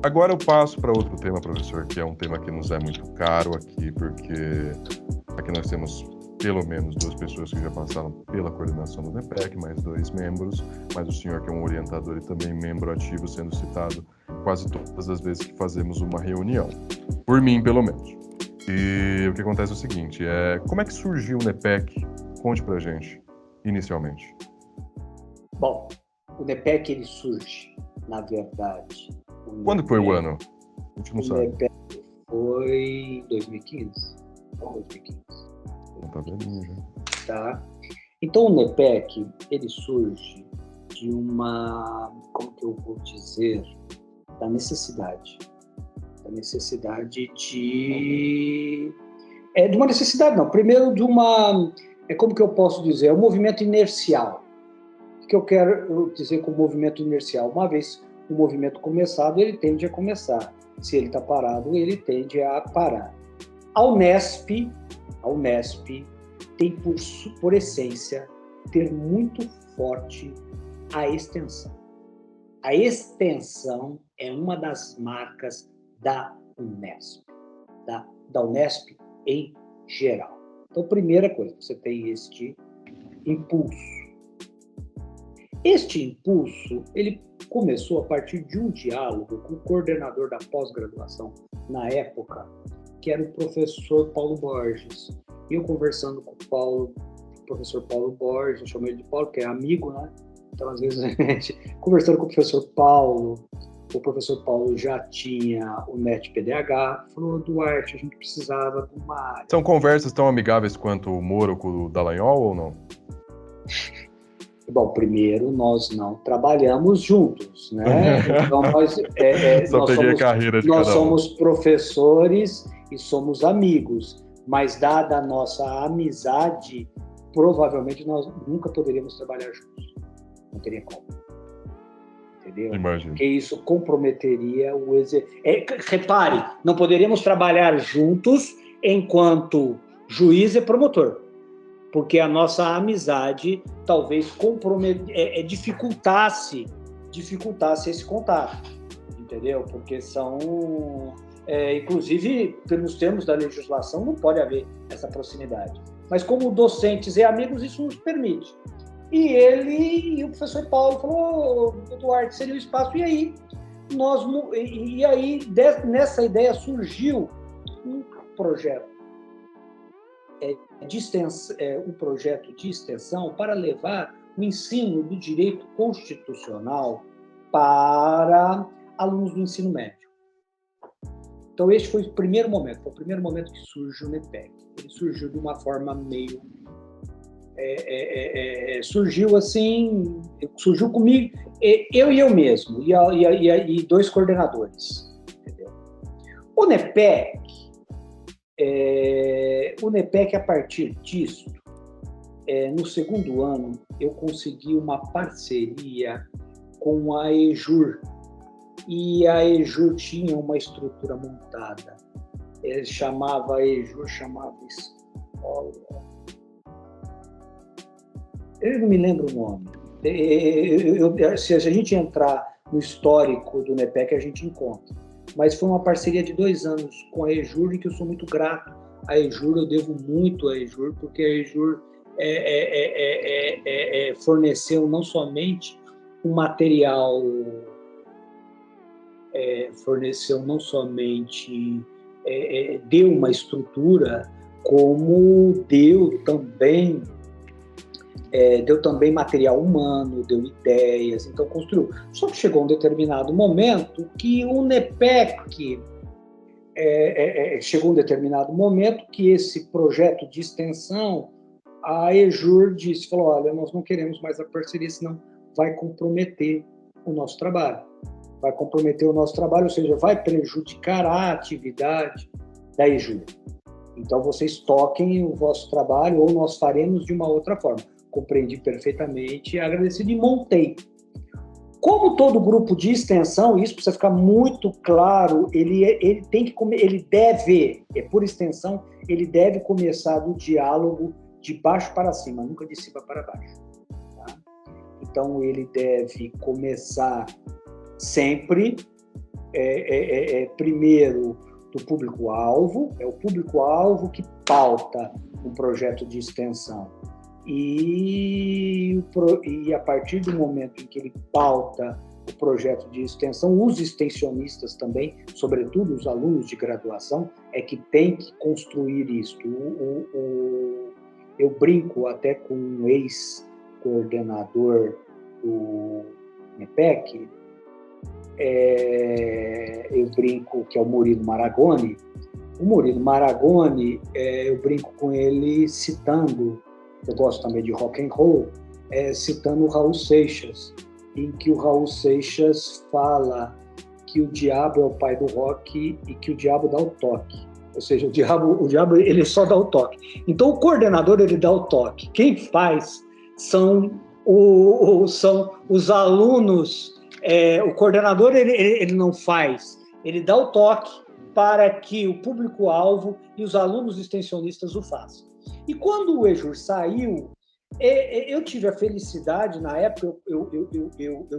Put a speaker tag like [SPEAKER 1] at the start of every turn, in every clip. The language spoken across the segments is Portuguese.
[SPEAKER 1] Agora eu passo para outro tema, professor, que é um tema que nos é muito caro aqui, porque aqui nós temos pelo menos 2 pessoas que já passaram pela coordenação do NEPEC, mais 2 membros, mas o senhor que é um orientador e também membro ativo sendo citado quase todas as vezes que fazemos uma reunião, por mim pelo menos. E o que acontece é o seguinte, como é que surgiu o NEPEC? Conte pra gente, inicialmente.
[SPEAKER 2] Bom, o NEPEC ele surge, na verdade...
[SPEAKER 1] Quando foi o ano? A gente não sabe.
[SPEAKER 2] O NEPEC foi em 2015. Não, 2015.
[SPEAKER 1] Não tá velhinho já.
[SPEAKER 2] Tá? Então, o NEPEC, ele surge de uma, como que eu vou dizer, da necessidade. Da necessidade de... de uma necessidade, não. Primeiro, de uma... como que eu posso dizer? É um movimento inercial. O que eu quero dizer com movimento inercial? Uma vez o movimento começado, ele tende a começar. Se ele está parado, ele tende a parar. A Unesp tem por essência ter muito forte a extensão. A extensão é uma das marcas da Unesp, da Unesp em geral. Então, primeira coisa, você tem este impulso. Este impulso, ele começou a partir de um diálogo com o coordenador da pós-graduação, na época, que era o professor Paulo Borges. E eu conversando com o professor Paulo Borges, eu chamo ele de Paulo, que é amigo, né? Então, às vezes, a gente, conversando com o professor Paulo já tinha o NET-PDH, falou, Duarte, a gente precisava de uma área.
[SPEAKER 1] São conversas tão amigáveis quanto o Moro com o Dallagnol ou não?
[SPEAKER 2] Bom, primeiro, nós não trabalhamos juntos, né? Então, nós somos professores e somos amigos, mas dada a nossa amizade, provavelmente nós nunca poderíamos trabalhar juntos. Não teria como. Entendeu?
[SPEAKER 1] Imagino.
[SPEAKER 2] Porque isso comprometeria o repare, não poderíamos trabalhar juntos enquanto juiz e promotor. Porque a nossa amizade talvez dificultasse esse contato, entendeu? Porque inclusive, pelos termos da legislação, não pode haver essa proximidade. Mas como docentes e amigos, isso nos permite. E o professor Paulo falou, Duarte, seria o espaço, e aí, nessa ideia surgiu um projeto. Um projeto de extensão para levar o ensino do direito constitucional para alunos do ensino médio. Então, este foi o primeiro momento que surgiu o NEPEC. Ele surgiu de uma forma meio... surgiu assim... Surgiu comigo, eu e eu mesmo, e 2 coordenadores. Entendeu? O NEPEC, a partir disso, no segundo ano, eu consegui uma parceria com a EJUR. E a EJUR tinha uma estrutura montada. A EJUR chamava escola... Eu não me lembro o nome. Se a gente entrar no histórico do NEPEC, a gente encontra. Mas foi uma parceria de 2 anos com a EJUR, e que eu sou muito grato à EJUR, eu devo muito à EJUR, porque a EJUR forneceu não somente um material, deu uma estrutura, como deu também material humano, deu ideias, então construiu. Só que chegou um determinado momento que o NEPEC, que esse projeto de extensão, a EJUR falou, olha, nós não queremos mais a parceria, senão vai comprometer o nosso trabalho. Ou seja, vai prejudicar a atividade da EJUR. Então, vocês toquem o vosso trabalho, ou nós faremos de uma outra forma. Compreendi perfeitamente, agradecido e montei. Como todo grupo de extensão, isso precisa ficar muito claro, por extensão, ele deve começar do diálogo de baixo para cima, nunca de cima para baixo. Tá? Então, ele deve começar sempre primeiro, do público-alvo, é o público-alvo que pauta um projeto de extensão. E a partir do momento em que ele pauta o projeto de extensão, os extensionistas também, sobretudo os alunos de graduação, é que tem que construir isso. Eu brinco até com um ex-coordenador do NEPEC, eu brinco que é o Murilo Maragoni. O Murilo Maragoni, eu brinco com ele citando, eu gosto também de rock and roll, citando o Raul Seixas, em que o Raul Seixas fala que o diabo é o pai do rock e que o diabo dá o toque. Ou seja, o diabo ele só dá o toque. Então o coordenador ele dá o toque. Quem faz são os alunos. O coordenador ele não faz, ele dá o toque para que o público-alvo e os alunos extensionistas o façam. E quando o EJUR saiu, eu tive a felicidade, na época, eu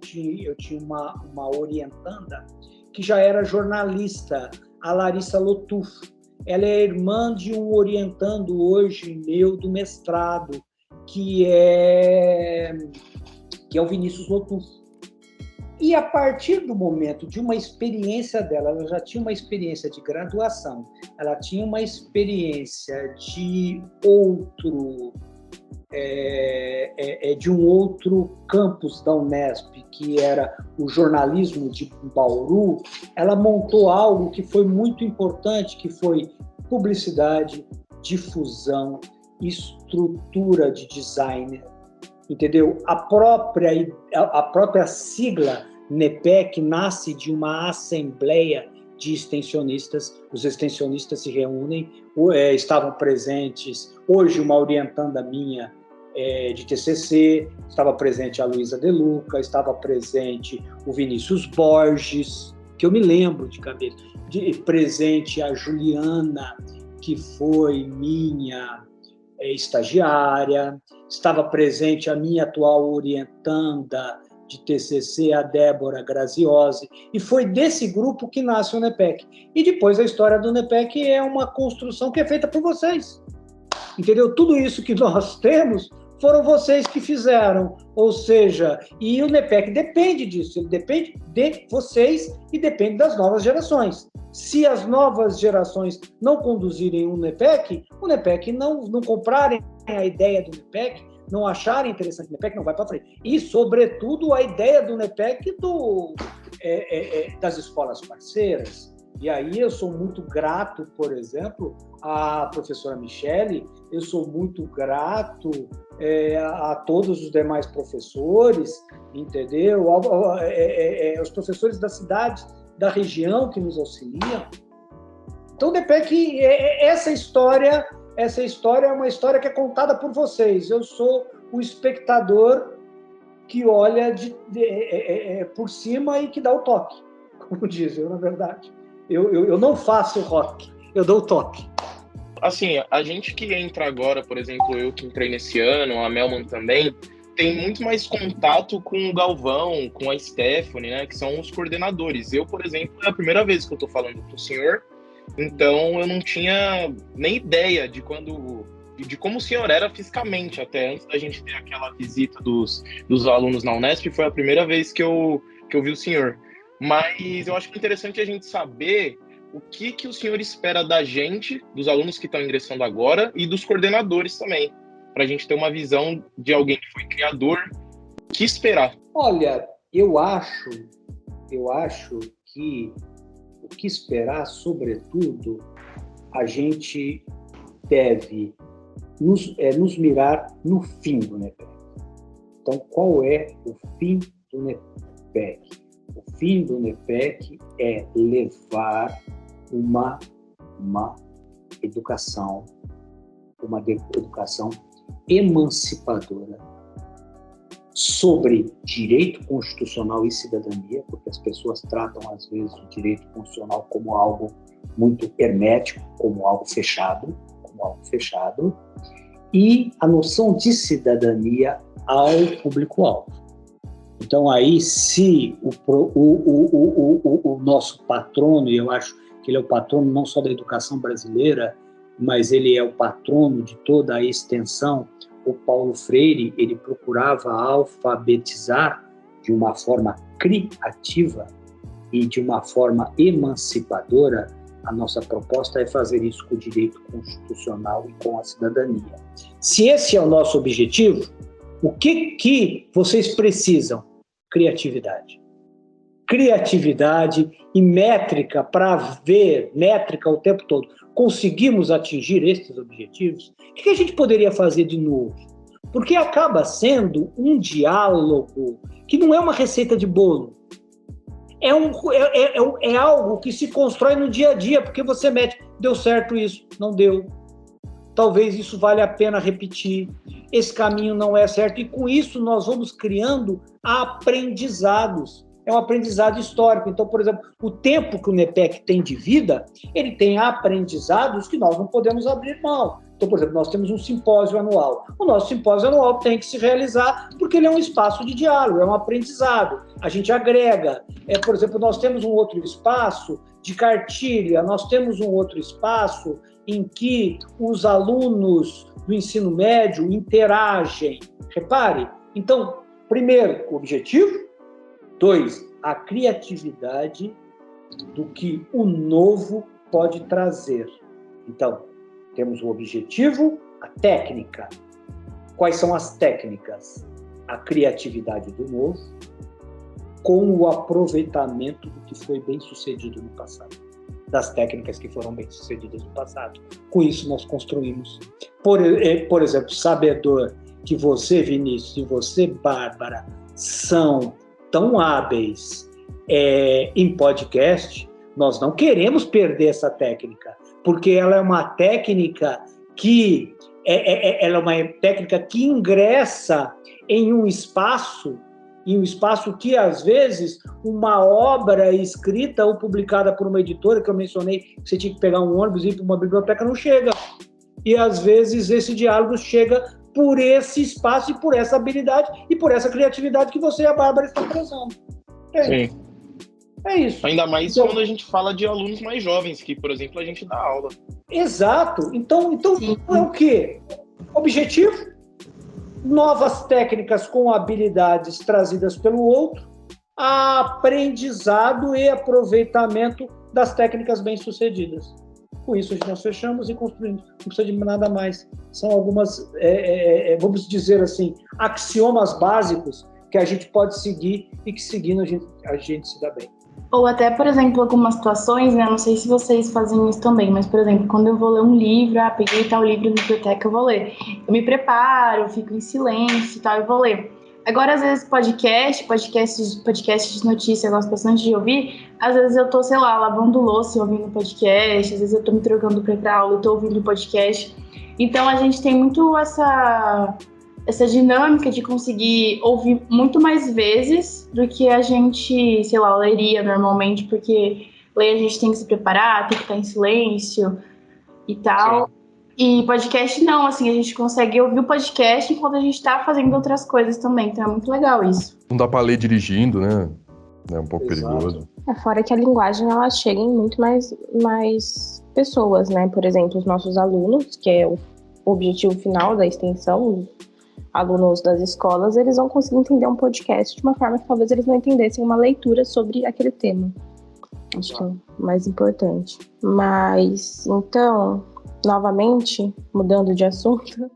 [SPEAKER 2] tinha uma orientanda que já era jornalista, a Larissa Lotufo. Ela é irmã de um orientando hoje meu do mestrado, que é o Vinícius Lotufo. E a partir do momento de uma experiência dela, ela já tinha uma experiência de graduação, ela tinha uma experiência de um outro campus da Unesp, que era o jornalismo de Bauru. Ela montou algo que foi muito importante, que foi publicidade, difusão, estrutura de designer, entendeu? A própria sigla NEPEC nasce de uma assembleia de extensionistas. Os extensionistas se reúnem, estavam presentes, hoje uma orientanda minha de TCC, estava presente a Luísa De Luca, estava presente o Vinícius Borges, que eu me lembro de cabeça, presente a Juliana, que foi minha estagiária, estava presente a minha atual orientanda de TCC, a Débora Graziosi, e foi desse grupo que nasce o NEPEC. E depois a história do NEPEC é uma construção que é feita por vocês, entendeu? Tudo isso que nós temos foram vocês que fizeram, ou seja, e o NEPEC depende disso, ele depende de vocês e depende das novas gerações. Se as novas gerações não conduzirem o NEPEC não comprarem a ideia do NEPEC, não acharem interessante o NEPEC, não vai para frente. E, sobretudo, a ideia do NEPEC das escolas parceiras. E aí eu sou muito grato, por exemplo, à professora Michele, eu sou muito grato a todos os demais professores, entendeu? Os professores da cidade, da região que nos auxiliam. Então, o NEPEC, essa história é uma história que é contada por vocês. Eu sou o espectador que olha por cima e que dá o toque, como dizem, na verdade. Eu não faço rock, eu dou o toque.
[SPEAKER 3] Assim, a gente que entra agora, por exemplo, eu que entrei nesse ano, a Melman também, tem muito mais contato com o Galvão, com a Stephanie, né, que são os coordenadores. Eu, por exemplo, é a primeira vez que eu estou falando com o senhor, então eu não tinha nem ideia de como o senhor era fisicamente, até antes da gente ter aquela visita dos alunos na Unesp, foi a primeira vez que eu vi o senhor. Mas eu acho que é interessante a gente saber o que o senhor espera da gente, dos alunos que estão ingressando agora e dos coordenadores também, para a gente ter uma visão de alguém que foi criador. O que esperar?
[SPEAKER 2] Olha, eu acho que o que esperar, sobretudo, a gente deve nos mirar no fim do NEPEC. Então, qual é o fim do NEPEC? O fim do NEPEC é levar uma educação emancipadora sobre direito constitucional e cidadania, porque as pessoas tratam, às vezes, o direito constitucional como algo muito hermético, como algo fechado, e a noção de cidadania ao público-alvo. Então, aí, se o nosso patrono, e eu acho que ele é o patrono não só da educação brasileira, mas ele é o patrono de toda a extensão, o Paulo Freire, ele procurava alfabetizar de uma forma criativa e de uma forma emancipadora. A nossa proposta é fazer isso com o direito constitucional e com a cidadania. Se esse é o nosso objetivo, o que vocês precisam? Criatividade. Criatividade e métrica para ver, métrica o tempo todo. Conseguimos atingir esses objetivos? O que a gente poderia fazer de novo? Porque acaba sendo um diálogo que não é uma receita de bolo. É algo que se constrói no dia a dia, porque você mede, deu certo isso, não deu. Talvez isso valha a pena repetir. Esse caminho não é certo. E com isso nós vamos criando aprendizados. É um aprendizado histórico. Então, por exemplo, o tempo que o NEPEC tem de vida, ele tem aprendizados que nós não podemos abrir mão. Então, por exemplo, nós temos um simpósio anual. O nosso simpósio anual tem que se realizar porque ele é um espaço de diálogo, é um aprendizado. A gente agrega. Por exemplo, nós temos um outro espaço de cartilha, nós temos um outro espaço em que os alunos do ensino médio interagem. Repare, então, primeiro, o objetivo. 2, a criatividade do que o novo pode trazer. Então, temos o objetivo, a técnica. Quais são as técnicas? A criatividade do novo com o aproveitamento do que foi bem sucedido no passado, das técnicas que foram bem sucedidas no passado. Com isso, nós construímos. Por exemplo, sabedor que você, Vinícius, e você, Bárbara, são tão hábeis em podcast, nós não queremos perder essa técnica, porque ela é uma técnica que ela é uma técnica que ingressa em um espaço que, às vezes, uma obra escrita ou publicada por uma editora, que eu mencionei, que você tinha que pegar um ônibus e ir para uma biblioteca, não chega. E, às vezes, esse diálogo chega por esse espaço e por essa habilidade e por essa criatividade que você e a Bárbara estão trazendo.
[SPEAKER 3] Sim.
[SPEAKER 2] É isso.
[SPEAKER 3] Ainda mais então, quando a gente fala de alunos mais jovens, que, por exemplo, a gente dá aula.
[SPEAKER 2] Exato. Então é o quê? Objetivo, novas técnicas com habilidades trazidas pelo outro, aprendizado e aproveitamento das técnicas bem-sucedidas. Com isso, nós fechamos e construímos. Não precisa de nada mais. São algumas, vamos dizer assim, axiomas básicos que a gente pode seguir e que seguindo a gente se dá bem.
[SPEAKER 4] Ou até, por exemplo, algumas situações, né? Não sei se vocês fazem isso também, mas, por exemplo, quando eu vou ler um livro, peguei tal livro na biblioteca, eu vou ler. Eu me preparo, fico em silêncio e tal, eu vou ler. Agora, às vezes, podcast de notícia, eu gosto bastante de ouvir. Às vezes eu tô, sei lá, lavando louça e ouvindo podcast. Às vezes eu tô me trocando pra ir pra aula e tô ouvindo podcast. Então, a gente tem muito essa dinâmica de conseguir ouvir muito mais vezes do que a gente, sei lá, leria normalmente, porque ler a gente tem que se preparar, tem que estar em silêncio e tal. Sim. E podcast não, assim, a gente consegue ouvir o podcast enquanto a gente tá fazendo outras coisas também, então é muito legal isso.
[SPEAKER 1] Não dá pra ler dirigindo, né? É um pouco perigoso.
[SPEAKER 5] Fora que a linguagem, ela chega em muito mais pessoas, né? Por exemplo, os nossos alunos, que é o objetivo final da extensão, alunos das escolas, eles vão conseguir entender um podcast de uma forma que talvez eles não entendessem uma leitura sobre aquele tema. Acho que é o mais importante. Mas, então, novamente, mudando de assunto,